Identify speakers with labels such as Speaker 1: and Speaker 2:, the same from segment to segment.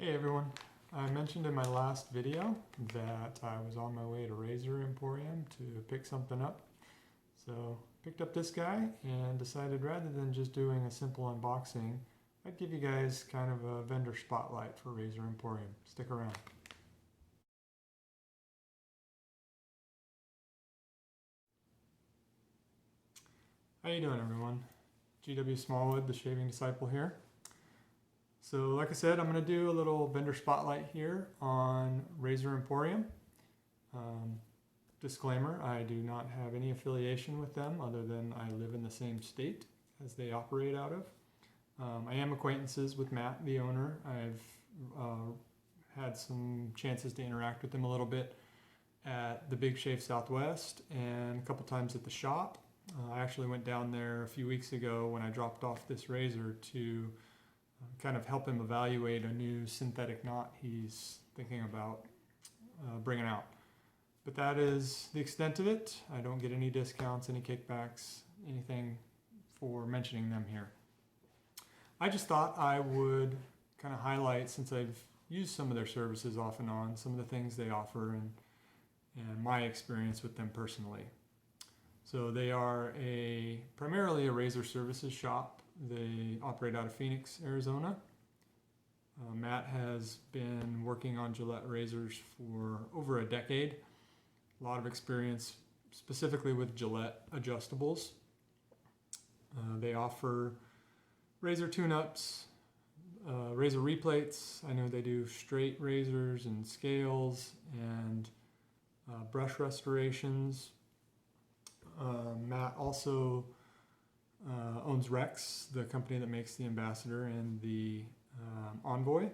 Speaker 1: Hey everyone, I mentioned in my last video that I was on my way to Razor Emporium to pick something up. So picked up this guy and decided rather than just doing a simple unboxing, I'd give you guys kind of a vendor spotlight for Razor Emporium. Stick around. How you doing everyone? gwsmallwood, the shaving disciple here. So like I said, I'm going to do a little vendor spotlight here on Razor Emporium. Disclaimer, I do not have any affiliation with them other than I live in the same state as they operate out of. I am acquaintances with Matt, the owner. I've had some chances to interact with them a little bit at the Big Shave Southwest and a couple times at the shop. I actually went down there a few weeks ago when I dropped off this razor to kind of help him evaluate a new synthetic knot he's thinking about bringing out. But that is the extent of it. I don't get any discounts, any kickbacks, anything for mentioning them here. I just thought I would kind of highlight, since I've used some of their services off and on, some of the things they offer and my experience with them personally. So they are primarily a razor services shop. They operate out of Phoenix, Arizona. Matt has been working on Gillette razors for over a decade. A lot of experience specifically with Gillette adjustables. They offer razor tune-ups, razor replates. I know they do straight razors and scales and brush restorations. Matt also owns Rex, the company that makes the Ambassador and the Envoy.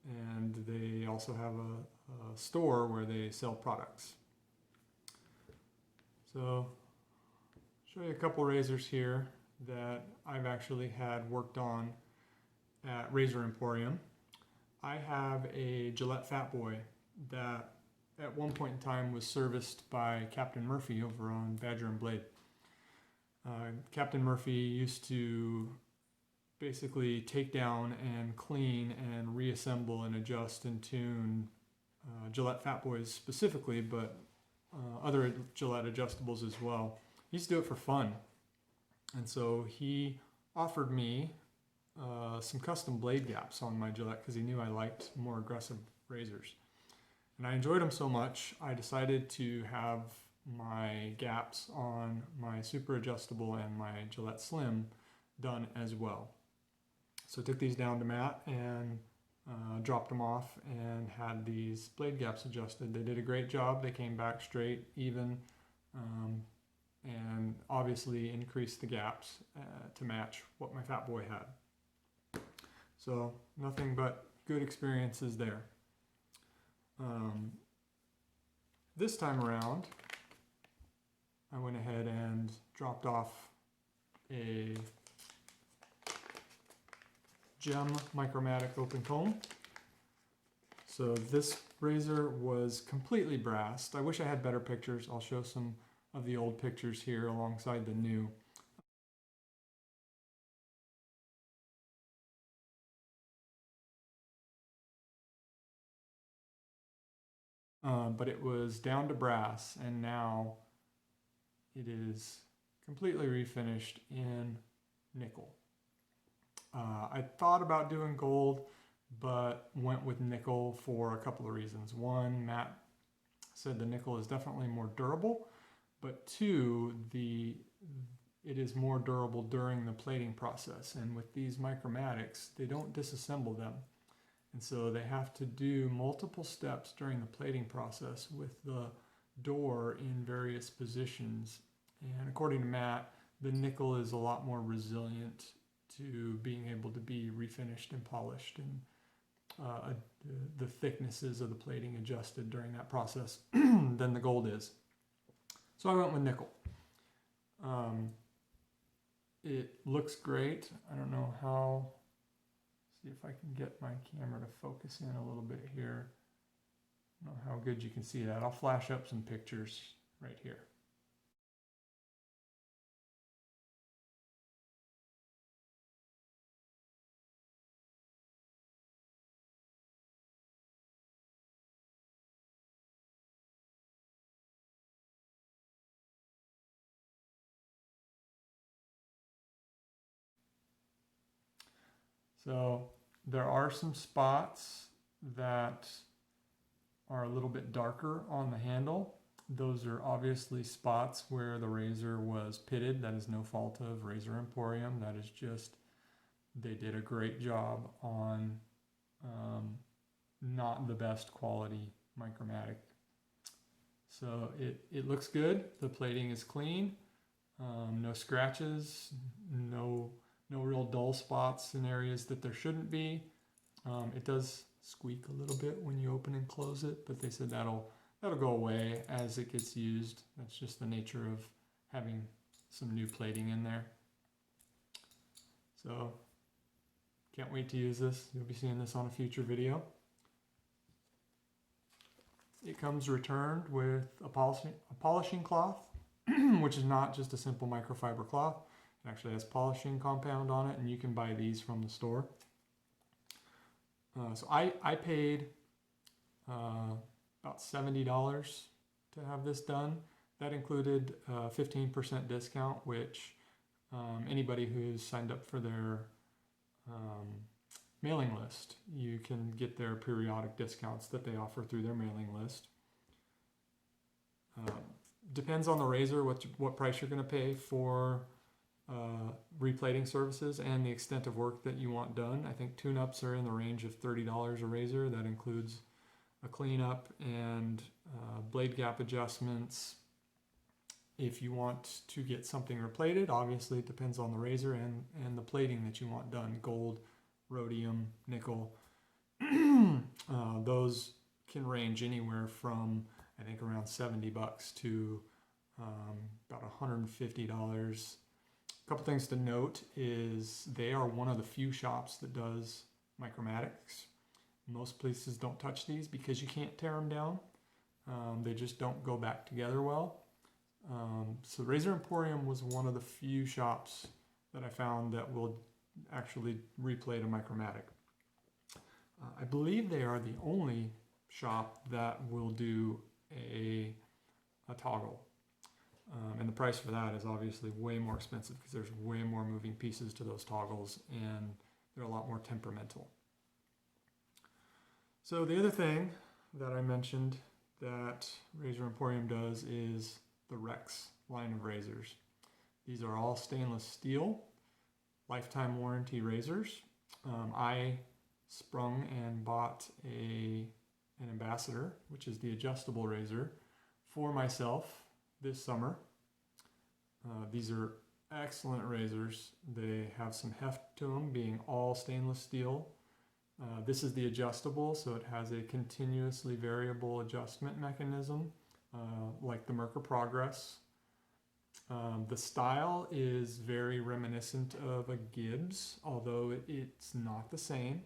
Speaker 1: And they also have a store where they sell products. So, show you a couple razors here that I've actually had worked on at Razor Emporium. I have a Gillette Fat Boy that at one point in time was serviced by Captain Murphy over on Badger and Blade. Captain Murphy used to basically take down and clean and reassemble and adjust and tune Gillette Fat Boys specifically, but other Gillette adjustables as well. He used to do it for fun. And so he offered me some custom blade gaps on my Gillette because he knew I liked more aggressive razors. And I enjoyed them so much, I decided to have my gaps on my super adjustable and my Gillette Slim done as well. So I took these down to Matt and dropped them off and had these blade gaps adjusted. They did a great job. They came back straight, even, and obviously increased the gaps to match what my Fat Boy had. So nothing but good experiences there. This time around, I went ahead and dropped off a gem Micromatic open comb. So this razor was completely brassed. I wish I had better pictures. I'll show some of the old pictures here alongside the new. But it was down to brass, and now it is completely refinished in nickel. I thought about doing gold, but went with nickel for a couple of reasons. One, Matt said the nickel is definitely more durable, but two, it is more durable during the plating process. And with these Micromatics, they don't disassemble them. And so they have to do multiple steps during the plating process with the door in various positions. And according to Matt, the nickel is a lot more resilient to being able to be refinished and polished, and the thicknesses of the plating adjusted during that process than the gold is. So I went with nickel. It looks great. I don't know how. See if I can get my camera to focus in a little bit here. I don't know how good you can see that. I'll flash up some pictures right here. So there are some spots that are a little bit darker on the handle. Those are obviously spots where the razor was pitted. That is no fault of Razor Emporium. That is just, they did a great job on not the best quality Micromatic. So it looks good. The plating is clean. No scratches, no real dull spots in areas that there shouldn't be. It does squeak a little bit when you open and close it, but they said that'll go away as it gets used. That's just the nature of having some new plating in there. So can't wait to use this. You'll be seeing this on a future video. It comes returned with a polishing cloth, which is not just a simple microfiber cloth. It actually has polishing compound on it, and you can buy these from the store. So I paid about $70 to have this done. That included a 15% discount, which anybody who's signed up for their mailing list, you can get their periodic discounts that they offer through their mailing list. Depends on the razor what price you're going to pay for replating services and the extent of work that you want done. I think tune-ups are in the range of $30 a razor. That includes a cleanup and blade gap adjustments. If you want to get something replated, obviously it depends on the razor and the plating that you want done. Gold, rhodium, nickel. Those can range anywhere from, I think, around $70 to about $150. A couple things to note is they are one of the few shops that does Micromatics. Most places don't touch these because you can't tear them down. They just don't go back together well. So Razor Emporium was one of the few shops that I found that will actually replate a Micromatic. I believe they are the only shop that will do a toggle. And the price for that is obviously way more expensive because there's way more moving pieces to those toggles and they're a lot more temperamental. So the other thing that I mentioned that Razor Emporium does is the Rex line of razors. These are all stainless steel, lifetime warranty razors. I sprung and bought an Ambassador, which is the adjustable razor, for myself this summer. These are excellent razors. They have some heft to them, being all stainless steel. This is the adjustable, so it has a continuously variable adjustment mechanism, like the Merkur Progress. The style is very reminiscent of a Gibbs, although it's not the same.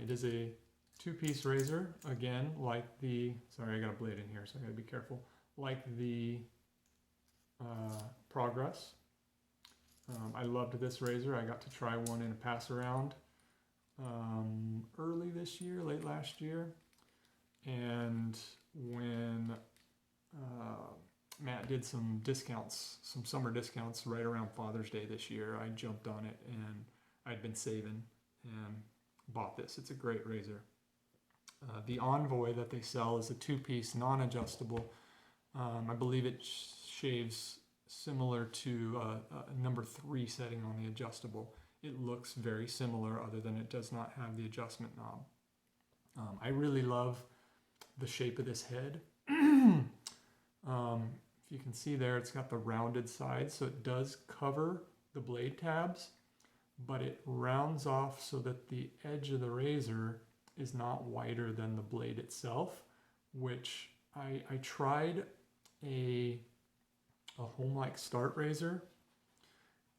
Speaker 1: It is a two-piece razor, again, like the, sorry, I got a blade in here, so I gotta be careful, like the Progress. I loved this razor. I got to try one in a pass around early this year, late last year, and when Matt did some discounts, some summer discounts right around Father's Day this year, I jumped on it and I'd been saving and bought this. It's a great razor. The Envoy that they sell is a two-piece non-adjustable. I believe it shaves similar to a number 3 setting on the adjustable. It looks very similar, other than it does not have the adjustment knob. I really love the shape of this head. If you can see there, it's got the rounded sides, so it does cover the blade tabs, but it rounds off so that the edge of the razor is not wider than the blade itself, which I tried a home-like start razor,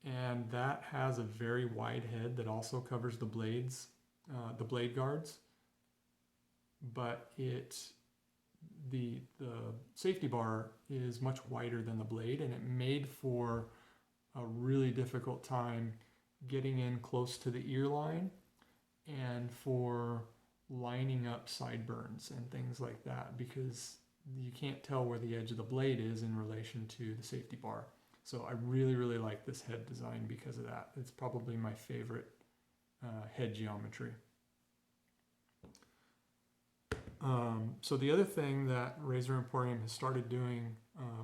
Speaker 1: and that has a very wide head that also covers the blades, the blade guards, but the safety bar is much wider than the blade, and it made for a really difficult time getting in close to the ear line and for lining up sideburns and things like that, because you can't tell where the edge of the blade is in relation to the safety bar. So I really, really like this head design because of that. It's probably my favorite head geometry. So the other thing that Razor Emporium has started doing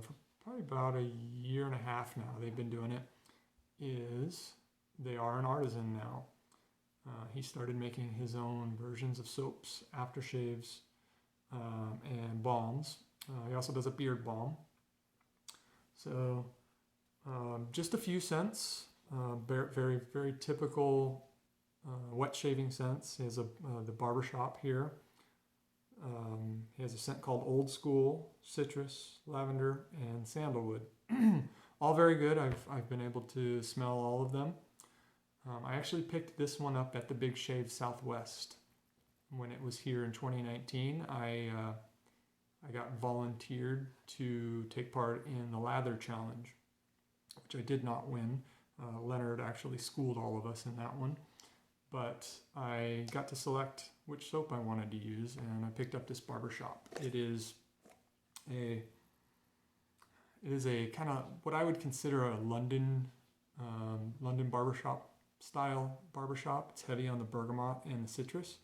Speaker 1: for probably about a year and a half now, they've been doing it, is they are an artisan now. He started making his own versions of soaps, aftershaves, and balms. He also does a beard balm. So just a few scents, very, very typical wet shaving scents. He has the barbershop here. He has a scent called Old School, citrus, lavender, and sandalwood. All very good. I've been able to smell all of them. I actually picked this one up at the Big Shave Southwest when it was here in 2019. I got volunteered to take part in the lather challenge, which I did not win. Leonard actually schooled all of us in that one. But I got to select which soap I wanted to use, and I picked up this barbershop. It is a kind of what I would consider a London barbershop style barbershop. It's heavy on the bergamot and the citrus.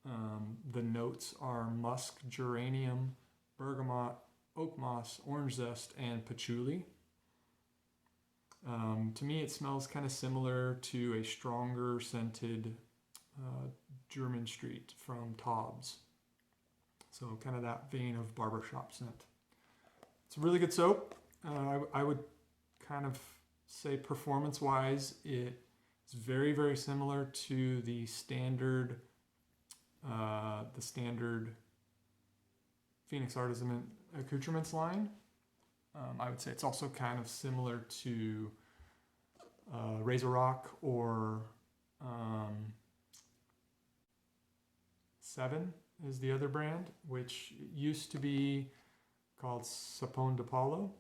Speaker 1: The notes are musk, geranium, bergamot, oak moss, orange zest, and patchouli. To me, it smells kind of similar to a stronger scented German Street from Taub's. So kind of that vein of barbershop scent. It's a really good soap. I would kind of say performance-wise, it's very, very similar to the standard Phoenix Artisan Accoutrements line. I would say it's also kind of similar to Razor Rock or Seven is the other brand, which used to be called Sapone de Palo.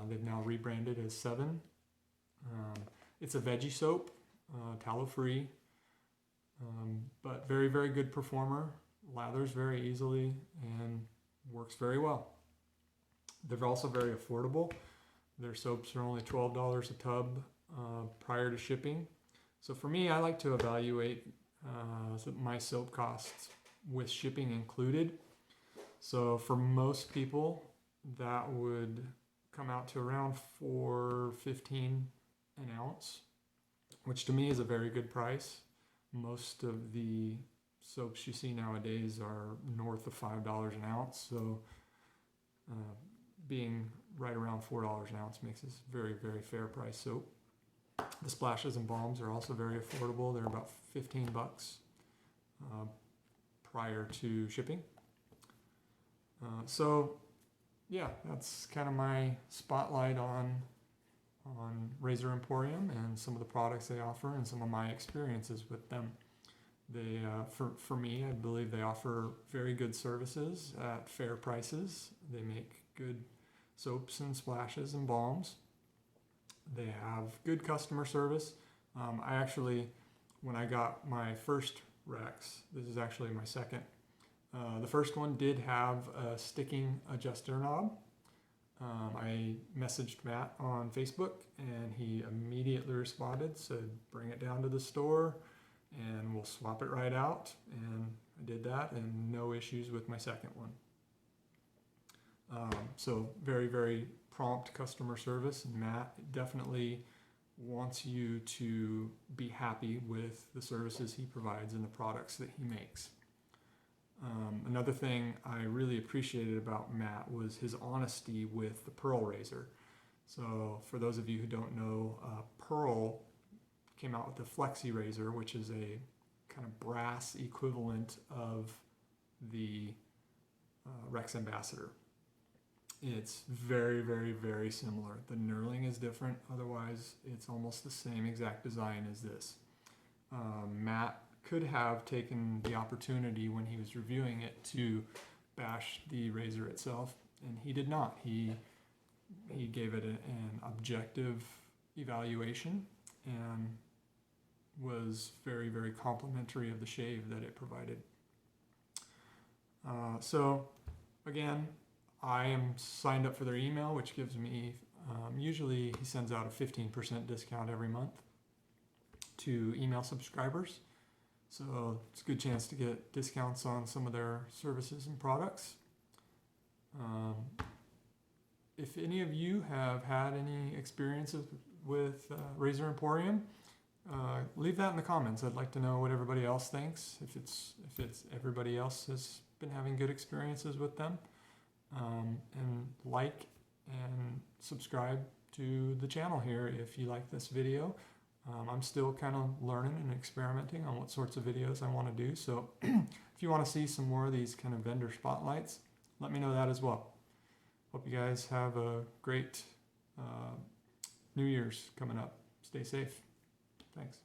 Speaker 1: They've now rebranded as Seven. It's a veggie soap, tallow-free, but very, very good performer. Lathers very easily and works very well. They're also very affordable. Their soaps are only $12 a tub prior to shipping. So for me, I like to evaluate my soap costs with shipping included. So for most people, that would come out to around $4.15 an ounce, which to me is a very good price. Most of the soaps you see nowadays are north of $5 an ounce. So being right around $4 an ounce makes this very, very fair price soap. The splashes and balms are also very affordable. They're about $15 prior to shipping. So yeah, that's kind of my spotlight on Razor Emporium and some of the products they offer and some of my experiences with them. They, for me, I believe they offer very good services at fair prices. They make good soaps and splashes and balms. They have good customer service. I actually, when I got my first Rex, this is actually my second, the first one did have a sticking adjuster knob. I messaged Matt on Facebook and he immediately responded, said bring it down to the store and we'll swap it right out. And I did that and no issues with my second one. So very, very prompt customer service, and Matt definitely wants you to be happy with the services he provides and the products that he makes. Another thing I really appreciated about Matt was his honesty with the Pearl razor. So for those of you who don't know, Pearl came out with the Flexi razor, which is a kind of brass equivalent of the Rex Ambassador. It's very, very, very similar. The knurling is different. Otherwise, it's almost the same exact design as this. Matt could have taken the opportunity when he was reviewing it to bash the razor itself, and he did not. He gave it an objective evaluation and was very, very complimentary of the shave that it provided. So again, I am signed up for their email, which gives me, usually he sends out a 15% discount every month. to email subscribers. So it's a good chance to get discounts on some of their services and products. If any of you have had any experiences with Razor Emporium, leave that in the comments. I'd like to know what everybody else thinks. If it's everybody else has been having good experiences with them, and like and subscribe to the channel here if you like this video. I'm still kind of learning and experimenting on what sorts of videos I want to do. So if you want to see some more of these kind of vendor spotlights, let me know that as well. Hope you guys have a great New Year's coming up. Stay safe. Thanks.